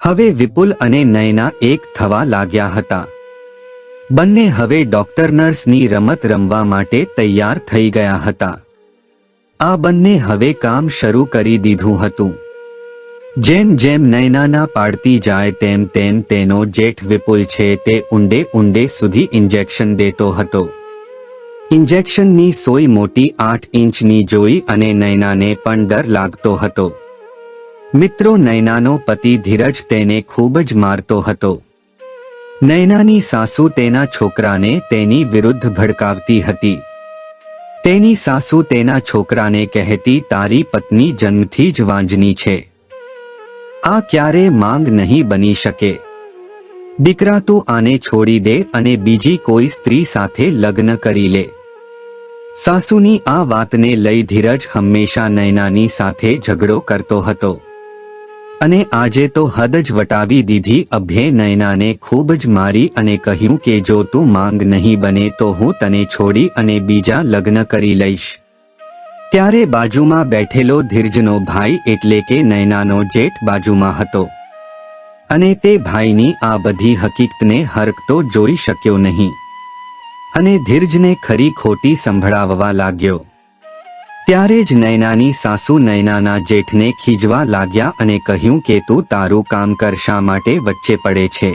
હવે વિપુલ અને નયના એક થવા લાગ્યા હતા. બંને હવે ડોક્ટર નર્સની રમત રમવા માટે તૈયાર થઈ ગયા હતા. આ બંને હવે કામ શરૂ કરી દીધું હતું. જેમ જેમ નયનાના પાડતી જાય તેમ તેમ તેનો જેઠ વિપુલ છે તે ઊંડે ઊંડે સુધી ઇન્જેક્શન દેતો હતો. ઇન્જેક્શનની સોય મોટી 8 ઇંચની જોઈ અને નયનાને પણ ડર લાગતો હતો. મિત્રો, નયનાનો પતિ ધીરજ તેને ખૂબ જ મારતો હતો. નયનાની સાસુ તેના છોકરાને તેની વિરુદ્ધ ભડકાવતી હતી. તેની સાસુ તેના છોકરાને કહેતી, તારી પત્ની જન્મથી જ વાંજની છે, આ ક્યારે માંગ નહીં બની શકે. દીકરા, તું આને છોડી દે અને બીજી કોઈ સ્ત્રી સાથે લગ્ન કરી લે. સાસુની આ વાતને લઈ ધીરજ હંમેશા નયનાની સાથે ઝઘડો કરતો હતો અને આજે તો હદ જ વટાવી દીધી. અભ્યે નયનાને ખૂબ જ મારી અને કહ્યું કે જો તું માંગ નહીં બને તો હું તને છોડી અને બીજા લગ્ન કરી લઈશ. ત્યારે બાજુમાં બેઠેલો ધીરજનો ભાઈ એટલે કે નયનાનો જેઠ બાજુમાં હતો અને તે ભાઈની આ બધી હકીકતને હરકતો જોઈ શક્યો નહીં અને ધીરજને ખરી ખોટી સંભળાવવા લાગ્યો. ત્યારે જ નયનાની સાસુ નયનાના જેઠને ખીજવા લાગ્યા અને કહ્યું કે તું તારું કામ કર, શા માટે વચ્ચે પડે છે?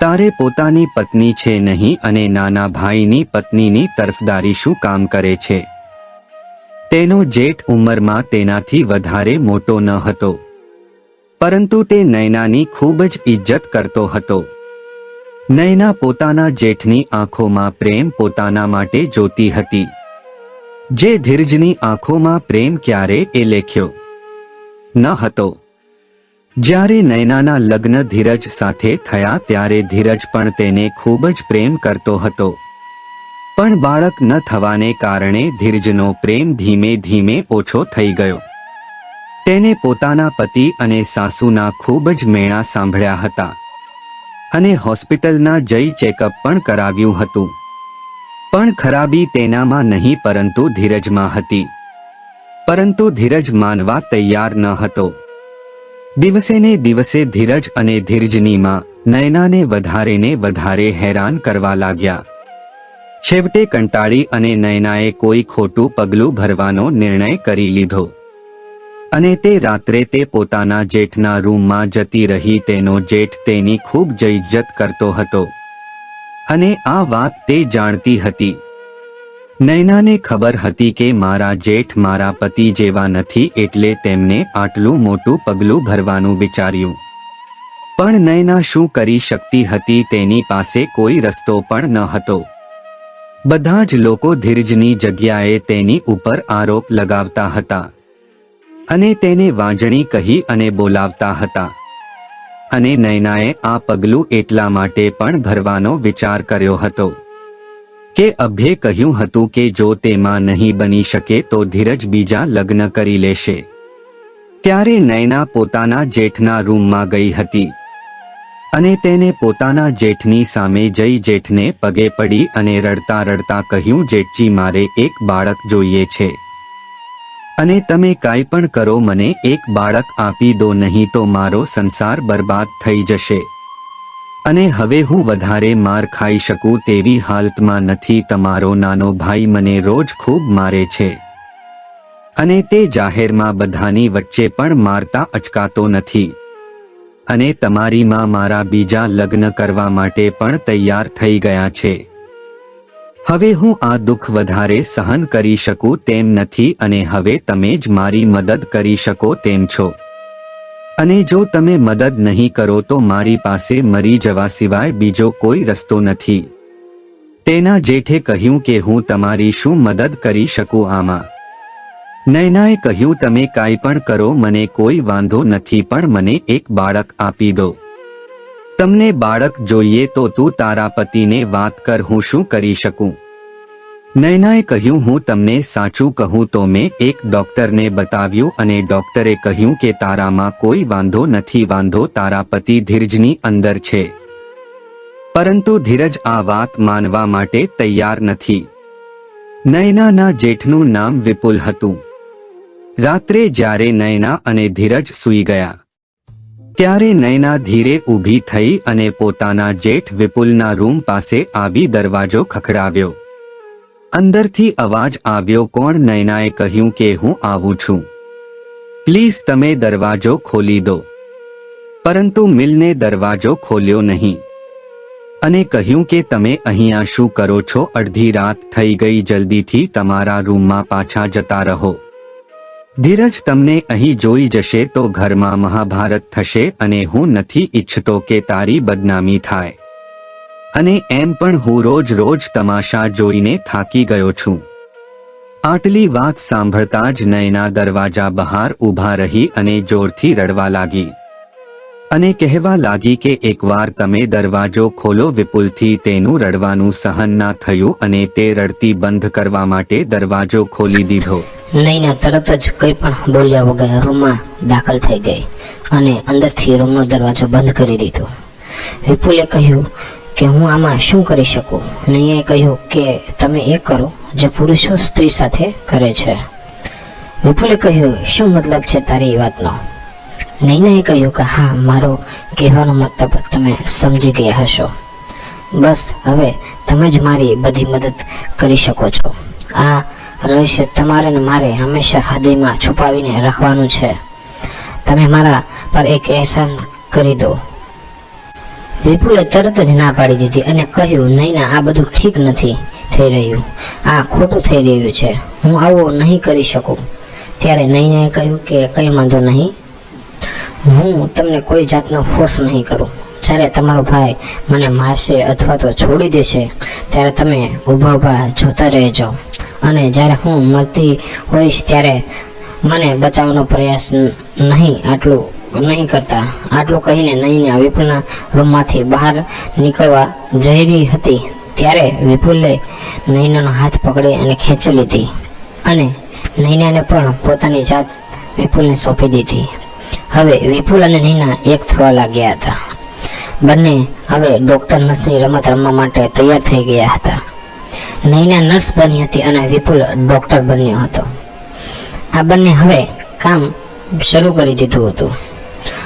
તારે પોતાની પત્ની છે નહીં અને નાના ભાઈની પત્નીની તરફદારી શું કામ કરે છે? તેનો જેઠ ઉંમરમાં તેનાથી વધારે મોટો ન હતો, પરંતુ તે નયનાની ખૂબ જ ઇજ્જત કરતો હતો. નયના પોતાના જેઠની આંખોમાં પ્રેમ પોતાના માટે જોતી હતી, જે ધીરજની આંખોમાં પ્રેમ ક્યારે એ લેખ્યો ન હતો. જ્યારે નયનાના લગ્ન ધીરજ સાથે થયા ત્યારે ધીરજ પણ તેને ખૂબ જ પ્રેમ કરતો હતો, પણ બાળક ન થવાને કારણે ધીરજનો પ્રેમ ધીમે ધીમે ઓછો થઈ ગયો. તેને પોતાના પતિ અને સાસુના ખૂબ જ મેણા સાંભળ્યા હતા અને હોસ્પિટલના જઈ ચેકઅપ પણ કરાવ્યું હતું, પણ ખરાબી તેનામાં નહીં પરંતુ ધીરજમાં હતી. પરંતુ ધીરજ માનવા તૈયાર ન હતો. દિવસે ને દિવસે ધીરજ અને ધીરજની માં નયનાને વધારે ને વધારે હેરાન કરવા લાગ્યા. છેવટે કંટાળી અને નયનાએ કોઈ ખોટું પગલું ભરવાનો નિર્ણય કરી લીધો અને તે રાત્રે તે પોતાના જેઠના રૂમમાં જતી રહી. તેનો જેઠ તેની ખૂબ જ ઇજ્જત કરતો હતો અને આ વાત તે જાણતી હતી. નયનાને ખબર હતી કે મારા જેઠ મારા પતિ જેવા નથી, એટલે તેમને આટલું મોટું પગલું ભરવાનું વિચાર્યું. પણ નયના શું કરી શકતી હતી? તેની પાસે કોઈ રસ્તો પણ ન હતો. બધા જ લોકો ધીરજની જગ્યાએ તેની ઉપર આરોપ લગાવતા હતા અને તેને વાંજણી કહી અને બોલાવતા હતા. અને નયનાએ આ પગલું એટલા માટે પણ ભરવાનો વિચાર કર્યો હતો કે અભ્યે કહ્યું હતું કે જો તેમાં નહીં બની શકે તો ધીરજ બીજા લગ્ન કરી લેશે. ત્યારે નયના પોતાના જેઠના રૂમમાં ગઈ હતી અને તેને પોતાના જેઠની સામે જઈ જેઠને પગે પડી અને રડતા રડતા કહ્યું, જેઠજી, મારે એક બાળક જોઈએ છે અને તમે કાંઈ પણ કરો, મને એક બાળક આપી દો, નહીં તો મારો સંસાર બરબાદ થઈ જશે અને હવે હું વધારે માર ખાઈ શકું તેવી હાલતમાં નથી. તમારો નાનો ભાઈ મને રોજ ખૂબ મારે છે અને તે જાહેરમાં બધાની વચ્ચે પણ મારતા અચકાતો નથી અને તમારી માં મારા બીજા લગ્ન કરવા માટે પણ તૈયાર થઈ ગયા છે. હવે હું આ દુઃખ વધારે સહન કરી શકું તેમ નથી અને હવે તમે જ મારી મદદ કરી શકો તેમ છો અને જો તમે મદદ નહીં કરો તો મારી પાસે મરી જવા સિવાય બીજો કોઈ રસ્તો નથી. તેના જેઠે કહ્યું કે હું તમારી શું મદદ કરી શકું આમાં? નયનાએ કહ્યું, તમે કાંઈ પણ કરો, મને કોઈ વાંધો નથી, પણ મને એક બાળક આપી દો. તમને બાળક જોઈએ તો તું તારા પતિને વાત કર, હું શું કરી શકું? નયનાએ કહ્યું, હું તમને સાચું કહું તો મેં એક ડોક્ટરને બતાવ્યું અને ડોક્ટરે કહ્યું કે તારામાં કોઈ વાંધો નથી, વાંધો તારા પતિ ધીરજની અંદર છે. પરંતુ ધીરજ આ વાત માનવા માટે તૈયાર નથી. નયનાના જેઠનું નામ વિપુલ હતું. રાત્રે જ્યારે નયના અને ધીરજ સૂઈ ગયા ત્યારે નયના ધીરે ઊભી થઈ અને પોતાના જેઠ વિપુલના રૂમ પાસે આવી દરવાજો ખખડાવ્યો. અંદરથી અવાજ આવ્યો. કોણ? નયનાએ કહ્યું કે હું આવું છું. પ્લીઝ તમે દરવાજો ખોલી દો. પરંતુ મિલને દરવાજો ખોલ્યો નહીં અને કહ્યું કે તમે અહીંયા શું કરો છો? અડધી રાત થઈ ગઈ, જલ્દીથી તમારા રૂમમાં પાછા જતા રહો. ધીરજ તમને અહીં જોઈ જશે તો ઘરમાં મહાભારત થશે અને હું નથી ઈચ્છતો કે તારી બદનામી થાય. અને એમ પણ હું રોજ રોજ તમાશા જોઈને થાકી ગયો છું. આટલી વાત સાંભળતા જ નયના દરવાજા બહાર ઊભા રહી અને જોરથી રડવા લાગી અને કહેવા લાગી કે એકવાર તમે દરવાજો ખોલો. વિપુલથી તેનું રડવાનું સહન ના થયું અને તે રડતી બંધ કરવા માટે દરવાજો ખોલી દીધો. નૈના તરત જ કંઈ પણ બોલ્યા વગર રૂમમાં દાખલ થઈ ગઈ અને અંદરથી રૂમનો દરવાજો બંધ કરી દીધો. વિપુલે કહ્યું કે હું આમાં શું કરી શકું? નૈનાએ કહ્યું કે તમે એ કરો જે પુરુષો સ્ત્રી સાથે કરે છે. વિપુલે કહ્યું શું મતલબ છે તારી વાતનો? નૈનાએ કહ્યું કે હા, મારો કહેવાનો મતલબ તમે સમજી ગયા હશો. બસ હવે તમે જ મારી બધી મદદ કરી શકો છો. આ રહસ્ય તમારે ને મારે હંમેશા હૃદયમાં છુપાવીને રાખવાનું છે. તમે મારા પર એક અહેસાન કરી દો. વિપુલે તરત જ ના પાડી દીધી અને કહ્યું નૈના, આ બધું ઠીક નથી થઈ રહ્યું, આ ખોટું થઈ રહ્યું છે, હું આવું નહીં કરી શકું. ત્યારે નૈનાએ કહ્યું કે કંઈ વાંધો નહીં, હું તમને કોઈ જાતનો ફોર્સ નહીં કરું. જ્યારે તમારો ભાઈ મને મારશે અથવા તો છોડી દેશે ત્યારે તમે ઊભા ઊભા જોતા રહેજો અને જ્યારે હું મરતી હોઈશ ત્યારે મને બચાવવાનો પ્રયાસ નહીં કરતા. આટલું કહીને નૈના વિપુલના રૂમમાંથી બહાર નીકળવા જઈ રહી હતી ત્યારે વિપુલે નૈનાનો હાથ પકડી અને ખેંચી લીધી અને નૈનાને પણ પોતાની જાત વિપુલને સોંપી દીધી. હવે વિપુલ અને નૈના એક થવા લાગ્યા હતા. બંને હવે ડોક્ટર નર્સની રમત રમવા માટે તૈયાર થઈ ગયા હતા. નૈના નર્સ બની હતી અને વિપુલ ડોક્ટર બન્યો હતો. આ બંને હવે કામ શરૂ કરી દીધું હતું.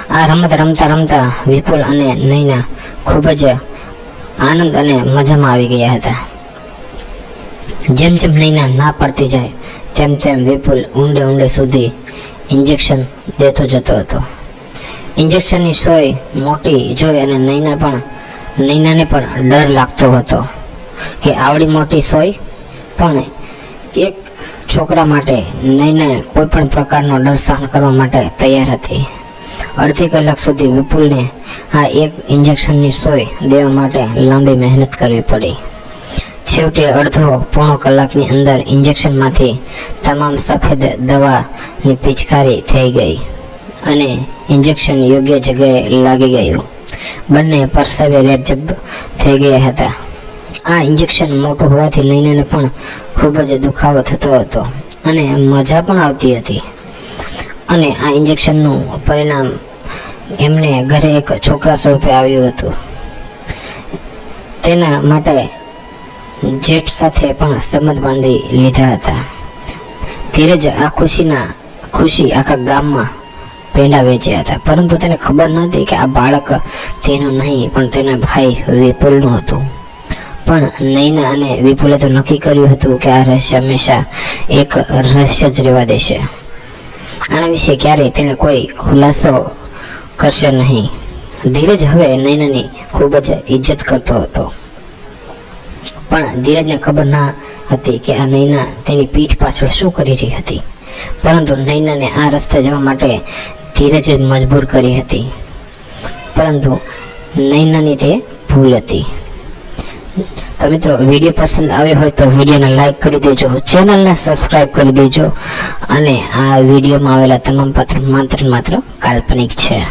આ રમત રમતા રમતા વિપુલ અને નૈના ખૂબ જ આનંદ અને મજામાં આવી ગયા હતા. જેમ જેમ નૈના ના પડતી જાય તેમ તેમ વિપુલ ઊંડે ઊંડે સુધી ઇન્જેક્શન દેતો જતો હતો. ઇન્જેક્શનની સોય મોટી જોઈ અને નૈનાને પણ ડર લાગતો હતો કે આવડી મોટી સોય પણ એક છોકરા માટે નૈના કોઈ પણ પ્રકારનો ડર સહન કરવા માટે તૈયાર હતી. અડધી કલાક સુધી વિપુલને આ એક ઇન્જેક્શનની સોય દેવા માટે લાંબી મહેનત કરવી પડી. છેવટે પોણો કલાકની અંદર ઇન્જેક્શનમાંથી તમામ સફેદ દવાની પિચકારી થઈ ગઈ અને ઇન્જેક્શન યોગ્ય જગ્યાએ લાગી ગયું. બંને પરસેવે રેબઝેબ થઈ ગયા હતા. આ ઇન્જેક્શન મોટું હોવાથી નૈનાને પણ ખૂબ જ દુખાવો થતો હતો અને મજા પણ આવતી હતી. અને આ ઇન્જેક્શનનું પરિણામ એમને ઘરે એક છોકરા સ્વરૂપે આવ્યું હતું. તેના માટે જેઠ સાથે પણ સંબંધ બાંધી લીધા હતા. ધીરજ આ ખુશી આખા ગામમાં પેંડા વેચ્યા હતા, પરંતુ તેને ખબર નહોતી કે આ બાળક તેનું નહીં પણ તેના ભાઈ વિપુલનું હતું. પણ નૈના અને વિપુલે તો નક્કી કર્યું હતું કે આ રહસ્ય હંમેશા એક રહસ્ય જ રહેવા દેશે. આના વિશે ક્યારેય તેને કોઈ ખુલાસો કરશે નહીં. ધીરજ હવે નૈનાની ખૂબ જ ઇજ્જત કરતો હતો, પણ ધીરજને ખબર ના હતી કે આ નૈના તેની પીઠ પાછળ શું કરી રહી હતી. પરંતુ નૈનાને આ રસ્તે જવા માટે ધીરજે મજબૂર કરી હતી, પરંતુ નૈનાની તે ભૂલ હતી. તો મિત્રો, વિડીયો પસંદ આવ્યો હોય તો વિડીયોને લાઈક કરી દેજો, ચેનલને સબસ્ક્રાઇબ કરી દેજો અને આ વિડીયોમાં આવેલા તમામ પાત્ર માત્ર કાલ્પનિક છે.